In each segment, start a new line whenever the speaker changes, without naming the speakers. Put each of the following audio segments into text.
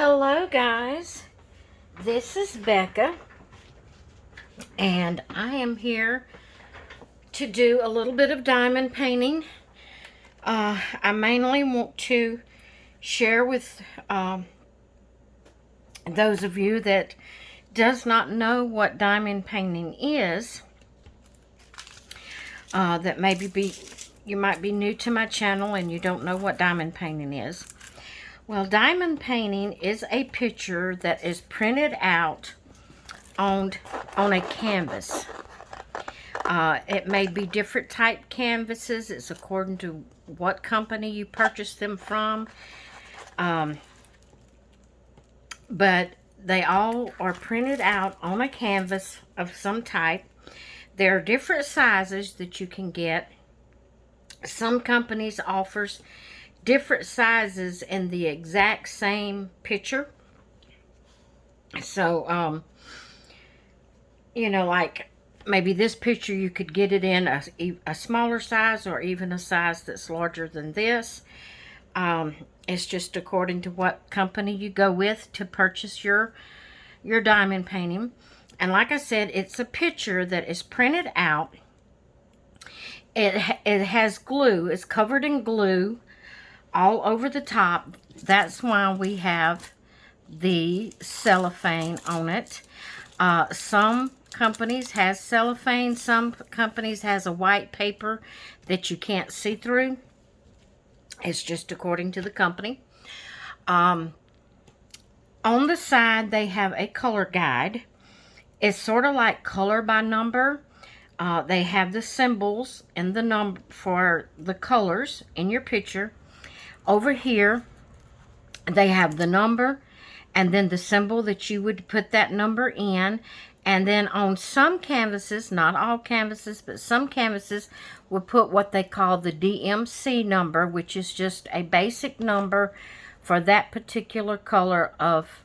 Hello guys, this is Becca and I am here to do a little bit of diamond painting. I mainly want to share with those of you that does not know what diamond painting is, that maybe you might be new to my channel and you don't know what diamond painting is. Well, diamond painting is a picture that is printed out on a canvas. It may be different type canvases. It's according to what company you purchase them from. But they all are printed out on a canvas of some type. There are different sizes that you can get. Some companies offers different sizes in the exact same picture. So, you know, like maybe this picture you could get it in a smaller size or even a size that's larger than this. It's just according to what company you go with to purchase your diamond painting. And like I said, it's a picture that is printed out. It has glue. It's covered in glue all over the top. That's why we have the cellophane on it. Some companies has cellophane. Some companies has a white paper that you can't see through. It's just according to the company. On the side, they have a color guide. It's sort of like color by number. They have the symbols and the number for the colors in your picture. Over here, they have the number and then the symbol that you would put that number in. And then on some canvases, not all canvases, but some canvases will put what they call the DMC number, which is just a basic number for that particular color of,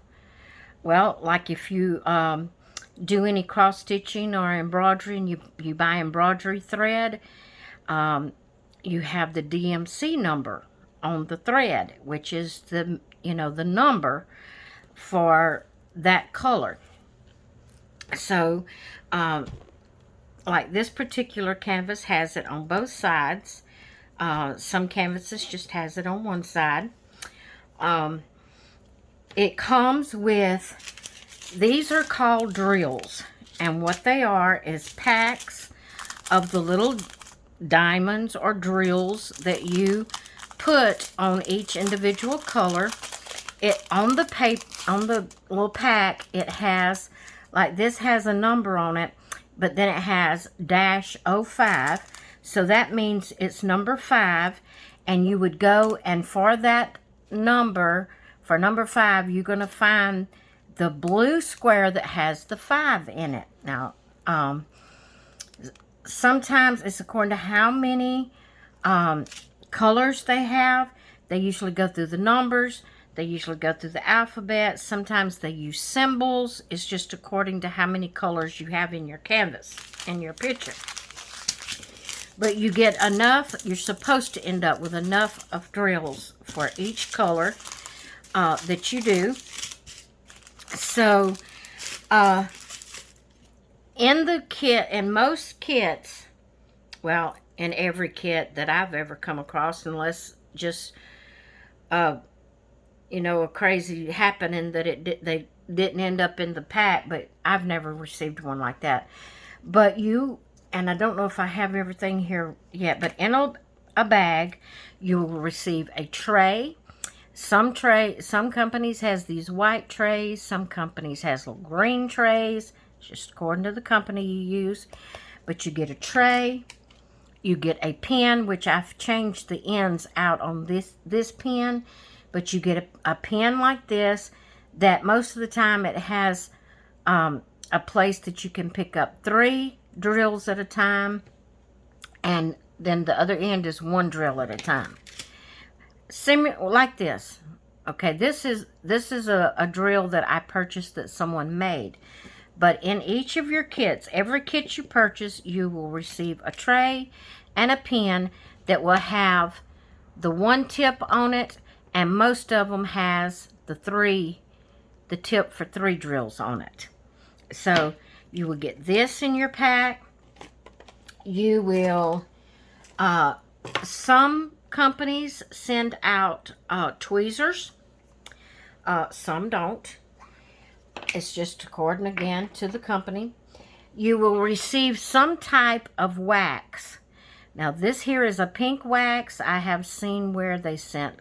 well, like if you do any cross stitching or embroidery and you buy embroidery thread, you have the DMC number on the thread, which is the, you know, the number for that color. So, like this particular canvas has it on both sides. Some canvases just has it on one side. It comes with, these are called drills. And what they are is packs of the little diamonds or drills that you put on each individual color. It on the paper, on the little pack, it has, like this has a number on it, but then it has -05, so that means it's number 5, and you would go and for that number, for number 5, you're going to find the blue square that has the 5 in it. Now, sometimes it's according to how many colors they have. They usually go through the numbers. They usually go through the alphabet. Sometimes they use symbols. It's just according to how many colors you have in your canvas, in your picture. But you get enough, you're supposed to end up with enough of drills for each color that you do. So, in the kit, in most kits, well, in every kit that I've ever come across, unless just, you know, a crazy happening that they didn't end up in the pack, but I've never received one like that. But you, and I don't know if I have everything here yet, but in a bag, you will receive a tray. Some companies has these white trays. Some companies has little green trays, just according to the company you use. But you get a tray. You get a pen, which I've changed the ends out on this pen. But you get a pen like this that most of the time it has a place that you can pick up 3 drills at a time. And then the other end is 1 drill at a time. Like this. Okay, this is a drill that I purchased that someone made. But in each of your kits, every kit you purchase, you will receive a tray and a pen that will have the 1 tip on it, and most of them has the 3 the tip for 3 drills on it. So you will get this in your pack. You will, some companies send out tweezers. Some don't. It's just according again to the company. You will receive some type of wax. Now this here is a pink wax. I have seen where they sent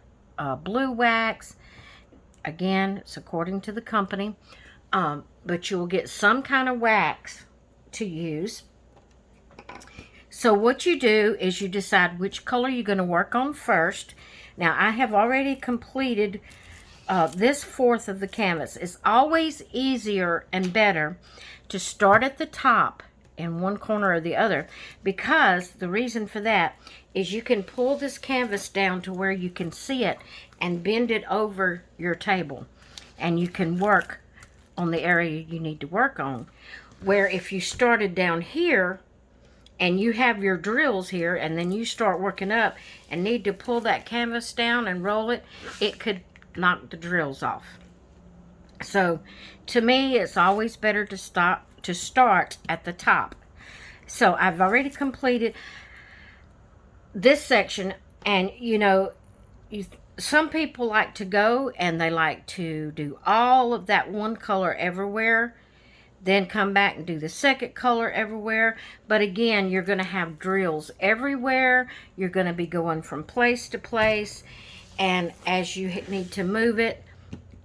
blue wax. Again, it's according to the company. But you will get some kind of wax to use. So what you do is you decide which color you're going to work on first. Now I have already completed this fourth of the canvas. It's always easier and better to start at the top in one corner or the other, because the reason for that is you can pull this canvas down to where you can see it and bend it over your table, and you can work on the area you need to work on. Where if you started down here and you have your drills here and then you start working up and need to pull that canvas down and roll it, it could knock the drills off. So to me, it's always better to start at the top. So I've already completed this section, and you know, some people like to go and they like to do all of that one color everywhere, then come back and do the second color everywhere. But again, you're going to have drills everywhere. You're going to be going from place to place, and as you need to move it,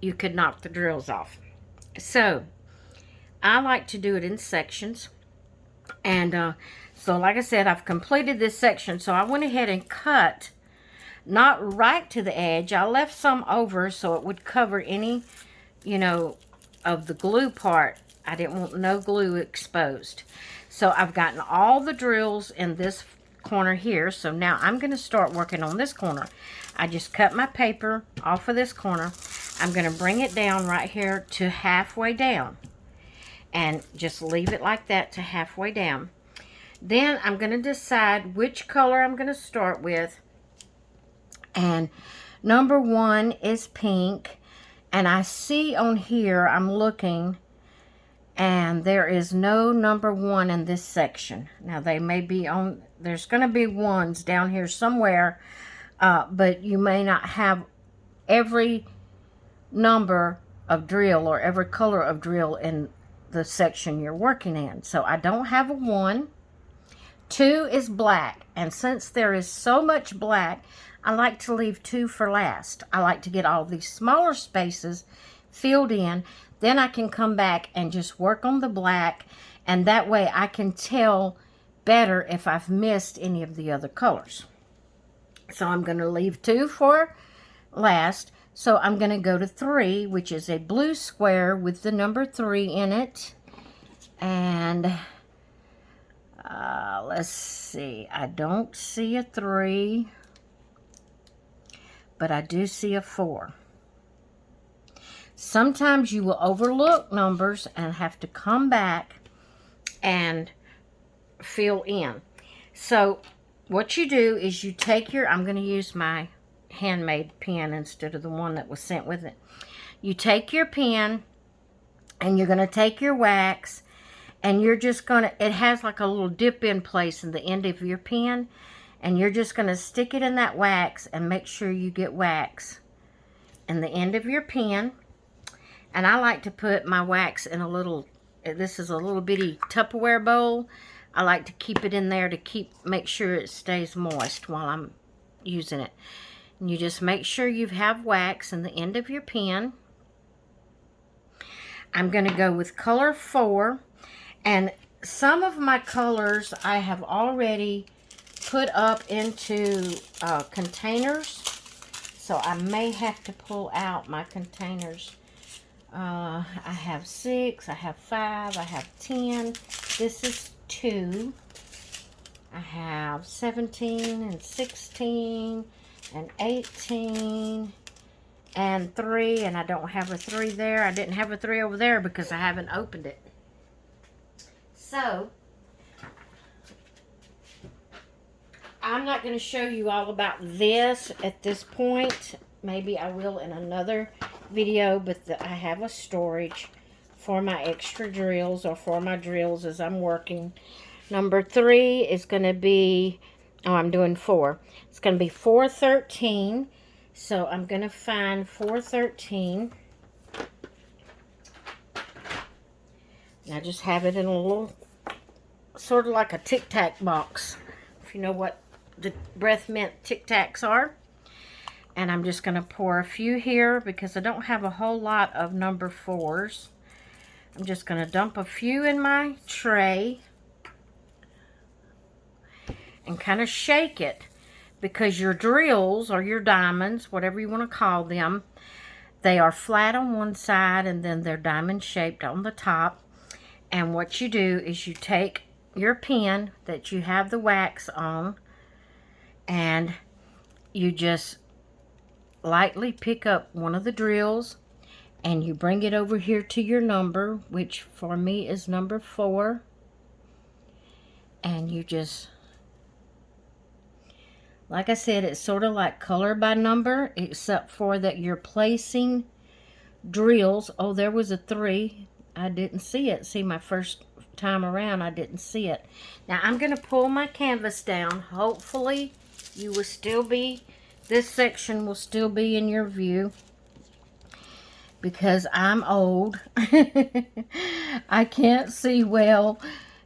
you could knock the drills off. So I like to do it in sections. And so like I said, I've completed this section. So I went ahead and cut, not right to the edge. I left some over so it would cover any, you know, of the glue part. I didn't want no glue exposed. So I've gotten all the drills in this corner here. So now I'm going to start working on this corner. I just cut my paper off of this corner. I'm going to bring it down right here to halfway down, and just leave it like that to halfway down. Then I'm going to decide which color I'm going to start with. And number 1 is pink. And I see on here, I'm looking, and there is no number 1 in this section. Now they may be on, there's going to be ones down here somewhere, but you may not have every number of drill or every color of drill in the section you're working in. So I don't have a 1. 2 is black, and since there is so much black, I like to leave 2 for last. I like to get all these smaller spaces filled in, then I can come back and just work on the black, and that way I can tell better if I've missed any of the other colors. So I'm going to leave 2 for last. So I'm going to go to 3, which is a blue square with the number 3 in it. And let's see. I don't see a 3, but I do see a 4. Sometimes you will overlook numbers and have to come back and fill in. So what you do is you take your, I'm going to use my handmade pen instead of the one that was sent with it. You take your pen and you're going to take your wax, and you're just going to, it has like a little dip in place in the end of your pen, and you're just going to stick it in that wax and make sure you get wax in the end of your pen. And I like to put my wax in a little, this is a little bitty Tupperware bowl. I like to keep it in there to make sure it stays moist while I'm using it. And you just make sure you have wax in the end of your pen. I'm going to go with color 4. And some of my colors I have already put up into containers. So I may have to pull out my containers. I have 6, I have 5, I have 10. This is 2. I have 17 and 16 and 18 and 3, and I don't have a 3 there. I didn't have a 3 over there because I haven't opened it. So I'm not going to show you all about this at this point. Maybe I will in another video, but I have a storage for my extra drills, or for my drills as I'm working. Number 3 is going to be, oh, I'm doing 4. It's going to be 413. So I'm going to find 413. And I just have it in a little, sort of like a Tic Tac box, if you know what the breath mint Tic Tacs are. And I'm just going to pour a few here because I don't have a whole lot of number 4s. I'm just going to dump a few in my tray and kind of shake it, because your drills, or your diamonds, whatever you want to call them, they are flat on one side and then they're diamond shaped on the top. And what you do is you take your pen that you have the wax on, and you just lightly pick up one of the drills and you bring it over here to your number, which for me is number 4. And you just, like I said, it's sort of like color by number, except for that you're placing drills. Oh, there was a 3. I didn't see it. See, my first time around, I didn't see it. Now, I'm going to pull my canvas down. Hopefully, you will still be, this section will still be in your view, because I'm old. I can't see well,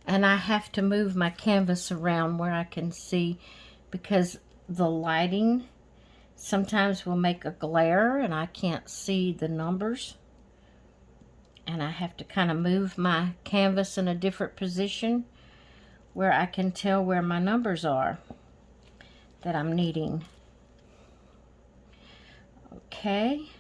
and I have to move my canvas around where I can see, because the lighting sometimes will make a glare and I can't see the numbers. And I have to kind of move my canvas in a different position where I can tell where my numbers are that I'm needing. Okay.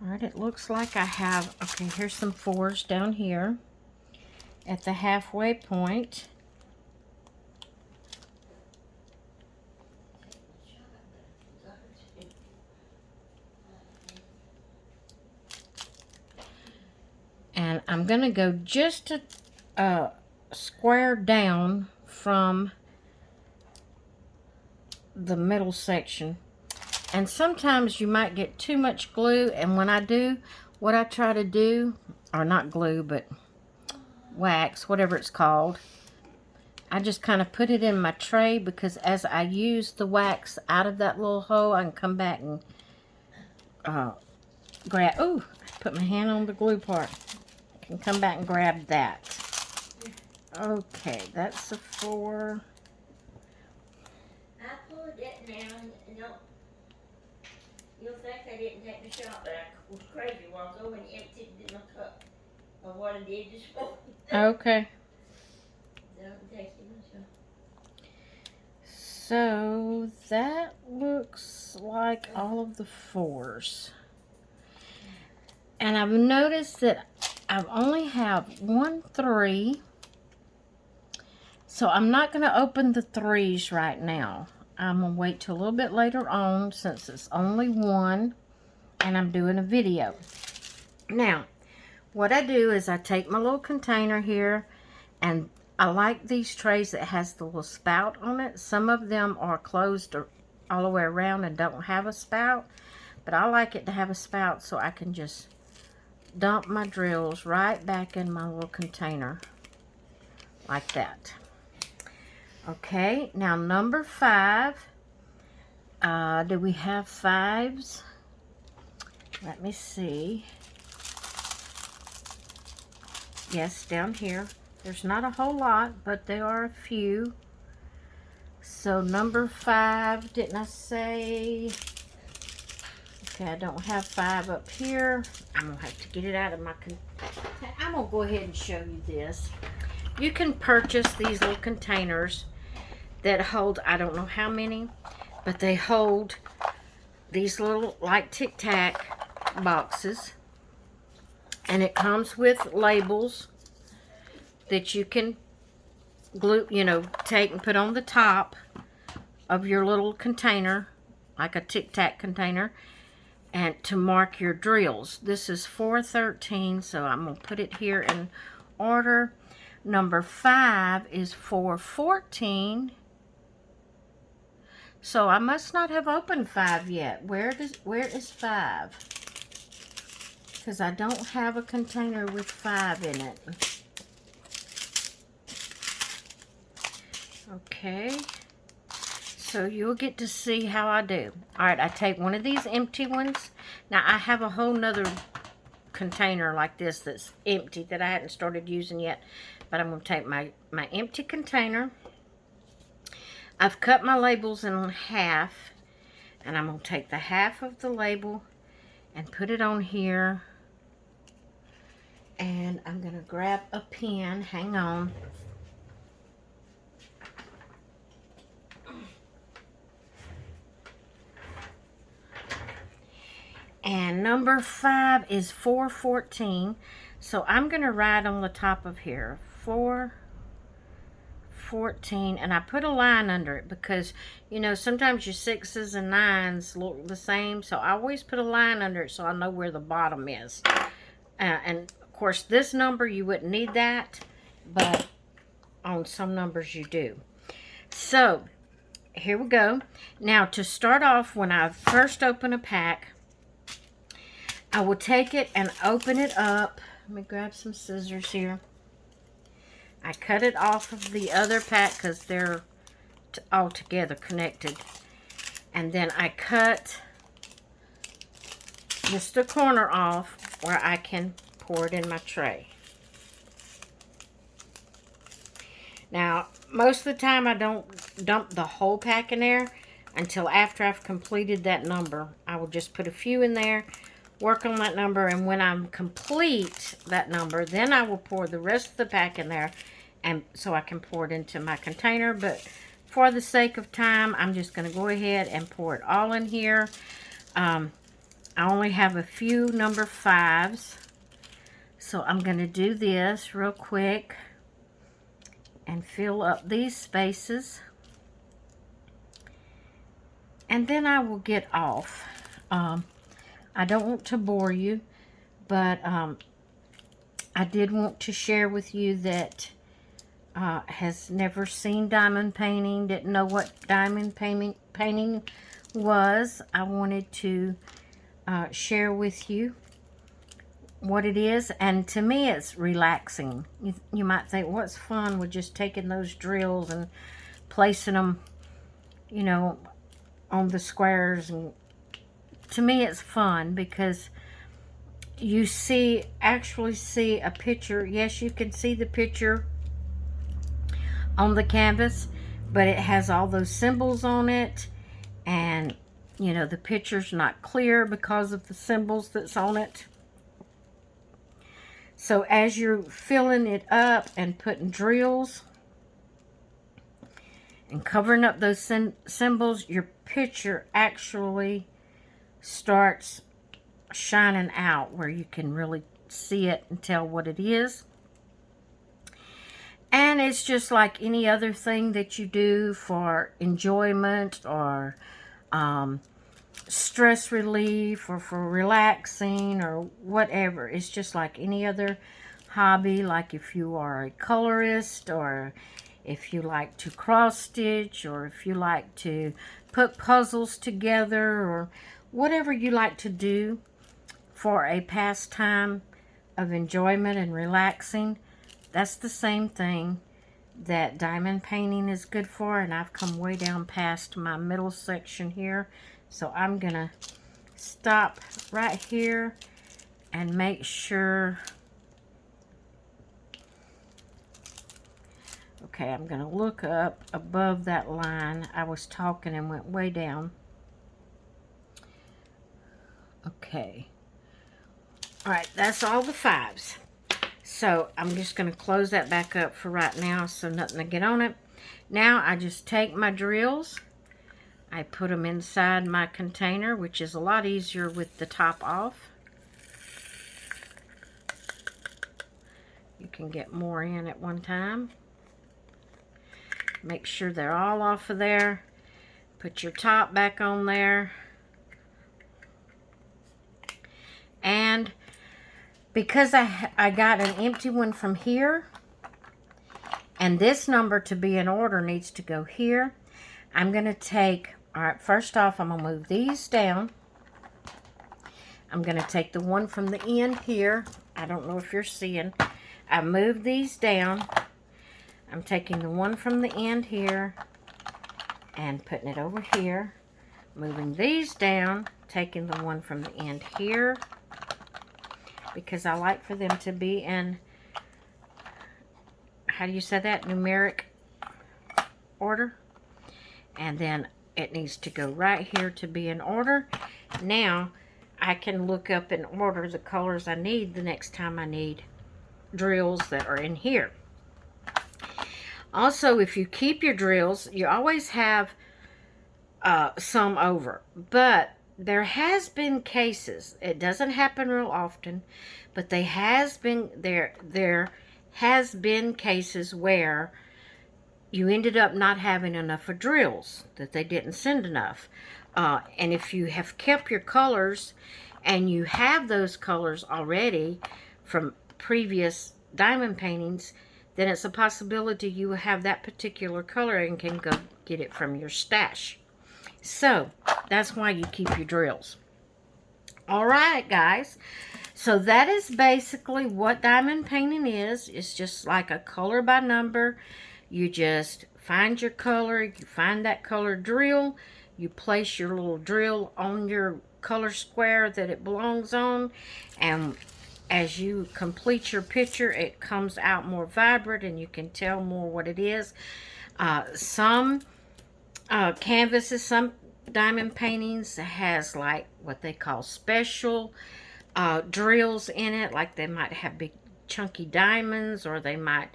All right, it looks like I have, okay, here's some 4s down here at the halfway point. And I'm going to go just a square down from the middle section. And sometimes you might get too much glue, and when I do, what I try to do, or not glue, but wax, whatever it's called, I just kind of put it in my tray, because as I use the wax out of that little hole, I can come back and grab, ooh, put my hand on the glue part. I can come back and grab that. Okay, that's a 4.
I pulled it now, and don't, you'll think I didn't take the shot, but I was crazy a while ago and emptied it in my cup of what I did this morning.
Okay.
Don't take my shot.
So that looks like all of the 4s. And I've noticed that I've only have 1 3. So I'm not going to open the 3s right now. I'm going to wait till a little bit later on, since it's only 1 and I'm doing a video. Now, what I do is I take my little container here, and I like these trays that has the little spout on it. Some of them are closed all the way around and don't have a spout, but I like it to have a spout, so I can just dump my drills right back in my little container like that. Okay, now number 5. Do we have 5s? Let me see. Yes, down here. There's not a whole lot, but there are a few. So number 5, didn't I say? Okay, I don't have 5 up here. I'm going to have to get it out of my container. I'm going to go ahead and show you this. You can purchase these little containers that hold, I don't know how many, but they hold these little, like Tic Tac boxes. And it comes with labels that you can glue, take and put on the top of your little container, like a Tic Tac container, and to mark your drills. This is 413, so I'm going to put it here in order. Number 5 is 414. So I must not have opened 5 yet. Where is 5? Because I don't have a container with 5 in it. Okay. So you'll get to see how I do. Alright, I take one of these empty ones. Now I have a whole nother container like this that's empty that I hadn't started using yet. But I'm going to take my empty container. I've cut my labels in half. And I'm going to take the half of the label and put it on here. And I'm going to grab a pen. Hang on. And number 5 is 414. So I'm going to write on the top of here 414. And I put a line under it because, you know, sometimes your 6s and 9s look the same. So I always put a line under it so I know where the bottom is. And of course, this number you wouldn't need that. But on some numbers you do. So here we go. Now to start off, when I first open a pack, I will take it and open it up. Let me grab some scissors here. I cut it off of the other pack because they're all together connected. And then I cut just the corner off where I can pour it in my tray. Now, most of the time I don't dump the whole pack in there until after I've completed that number. I will just put a few in there, work on that number, and when I'm complete that number, then I will pour the rest of the pack in there, and so I can pour it into my container. But for the sake of time, I'm just going to go ahead and pour it all in here. I only have a few number 5s, so I'm going to do this real quick and fill up these spaces, and then I will get off. I don't want to bore you, but I did want to share with you that has never seen diamond painting, didn't know what diamond painting was. I wanted to share with you what it is, and to me it's relaxing. You might think, what's fun with just taking those drills and placing them, you know, on the squares? And to me it's fun because you actually see a picture. Yes, you can see the picture on the canvas, but it has all those symbols on it, and you know the picture's not clear because of the symbols that's on it. So as you're filling it up and putting drills and covering up those symbols, your picture actually starts shining out where you can really see it and tell what it is. And it's just like any other thing that you do for enjoyment or stress relief or for relaxing or whatever. It's just like any other hobby, like if you are a colorist, or if you like to cross stitch, or if you like to put puzzles together, or whatever you like to do for a pastime of enjoyment and relaxing. That's the same thing that diamond painting is good for. And I've come way down past my middle section here, so I'm gonna stop right here and make sure. Okay, I'm gonna look up above that line. I was talking and went way down. Okay. Alright, that's all the 5s. So I'm just going to close that back up for right now so nothing to get on it. Now I just take my drills. I put them inside my container, which is a lot easier with the top off. You can get more in at one time. Make sure they're all off of there. Put your top back on there. And because I got an empty one from here, and this number to be in order needs to go here, I'm going to take Alright, first off, I'm going to move these down. I'm going to take the one from the end here. I don't know if you're seeing. I moved these down. I'm taking the one from the end here and putting it over here. Moving these down, taking the one from the end here, because I like for them to be in, how do you say that, numeric order. And then it needs to go right here to be in order. Now I can look up and order the colors I need the next time I need drills that are in here. Also, if you keep your drills, you always have some over. But there has been cases, it doesn't happen real often, but there has been cases where you ended up not having enough of drills, that they didn't send enough. And if you have kept your colors and you have those colors already from previous diamond paintings, then it's a possibility you will have that particular color and can go get it from your stash. So that's why you keep your drills. All right, guys. So that is basically what diamond painting is. It's just like a color by number. You just find your color, you find that color drill, you place your little drill on your color square that it belongs on, and as you complete your picture, it comes out more vibrant and you can tell more what it is. Some canvases, some diamond paintings has like what they call special drills in it, like they might have big chunky diamonds, or they might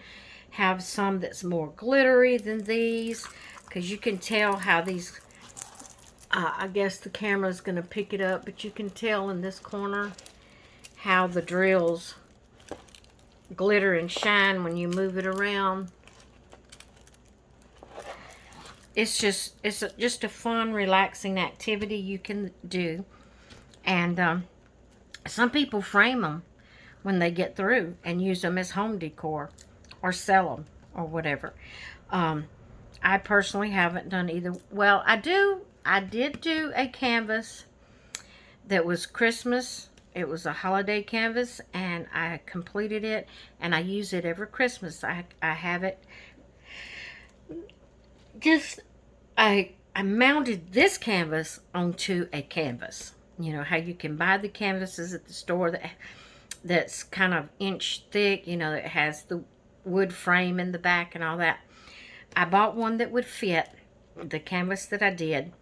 have some that's more glittery than these, because you can tell how these, I guess the camera's going to pick it up, but you can tell in this corner how the drills glitter and shine when you move it around. It's just a fun, relaxing activity you can do. And some people frame them when they get through and use them as home decor or sell them or whatever. I personally haven't done either. Well, I did do a canvas that was Christmas. It was a holiday canvas, and I completed it, and I use it every Christmas. I have it. I mounted this canvas onto a canvas. You know how you can buy the canvases at the store that's kind of inch thick, you know, that has the wood frame in the back and all that. I bought one that would fit the canvas that I did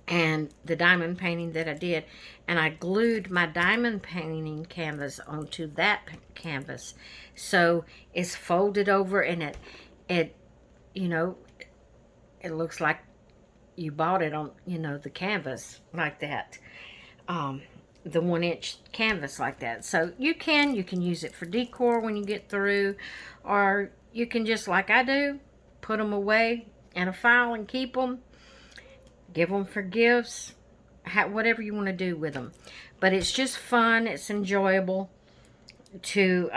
and the diamond painting that I did, and I glued my diamond painting canvas onto that canvas, so it's folded over, and it you know, it looks like you bought it on, you know, the canvas like that, the 1-inch canvas like that. So you can use it for decor when you get through, or you can just, like I do, put them away in a file and keep them, give them for gifts, whatever you want to do with them. But it's just fun, it's enjoyable to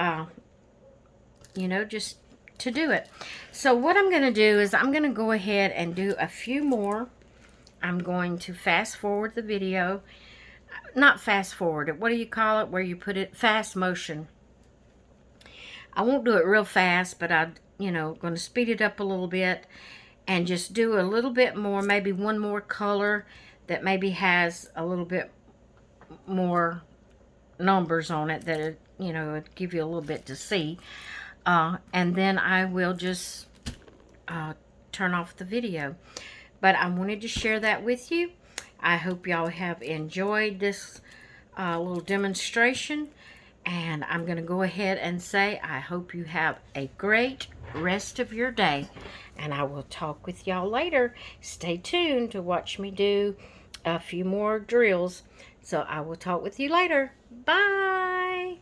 you know, just to do it. So what I'm going to do is I'm going to go ahead and do a few more. I'm going to fast forward the video. Not fast forward it, what do you call it, where you put it, fast motion. I won't do it real fast, but I'm, you know, going to speed it up a little bit and just do a little bit more, maybe one more color that maybe has a little bit more numbers on it that it, you know, would give you a little bit to see. And then I will just turn off the video. But I wanted to share that with you. I hope y'all have enjoyed this little demonstration. And I'm going to go ahead and say I hope you have a great rest of your day. And I will talk with y'all later. Stay tuned to watch me do a few more drills. So I will talk with you later. Bye.